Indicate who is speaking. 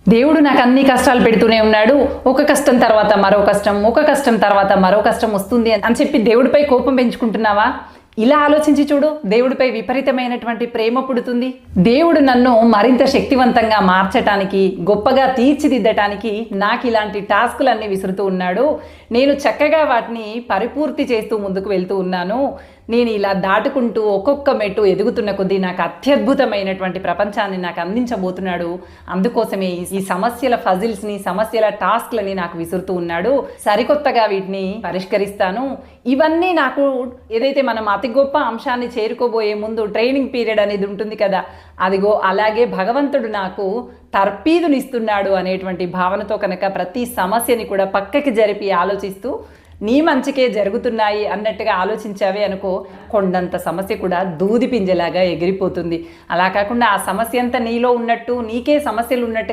Speaker 1: దేవుడు నాకు అన్ని కష్టాలు పెడుతూనే ఉన్నాడు. ఒక కష్టం తర్వాత మరో కష్టం, ఒక కష్టం తర్వాత మరో కష్టం వస్తుంది అని చెప్పి దేవుడిపై కోపం పెంచుకుంటున్నావా? ఇలా ఆలోచించి చూడు, దేవుడిపై విపరీతమైనటువంటి ప్రేమ పుడుతుంది. దేవుడు నన్ను మరింత శక్తివంతంగా మార్చటానికి, గొప్పగా తీర్చిదిద్దటానికి నాకు ఇలాంటి టాస్కులన్నీ విసురుతూ ఉన్నాడు. నేను చక్కగా వాటిని పరిపూర్తి చేస్తూ ముందుకు వెళ్తూ ఉన్నాను. నేను ఇలా దాటుకుంటూ ఒక్కొక్క మెట్టు ఎదుగుతున్న కొద్దీ నాకు అత్యద్భుతమైనటువంటి ప్రపంచాన్ని నాకు అందించబోతున్నాడు. అందుకోసమే ఈ సమస్యల ఫజిల్స్ని, సమస్యల టాస్క్లని నాకు విసురుతూ ఉన్నాడు. సరికొత్తగా వీటిని పరిష్కరిస్తాను. ఇవన్నీ నాకు ఏదైతే మనం అతి గొప్ప అంశాన్ని చేరుకోబోయే ముందు ట్రైనింగ్ పీరియడ్ అనేది ఉంటుంది కదా, అదిగో అలాగే భగవంతుడు నాకు తర్పీదునిస్తున్నాడు అనేటువంటి భావనతో కనుక ప్రతి సమస్యని కూడా పక్కకి జరిపి ఆలోచిస్తూ నీ మంచికే జరుగుతున్నాయి అన్నట్టుగా ఆలోచించావే అనుకో, కొండంత సమస్య కూడా దూది పింజలాగా ఎగిరిపోతుంది. అలా కాకుండా ఆ సమస్య అంతా నీలో ఉన్నట్టు, నీకే సమస్యలు ఉన్నట్టు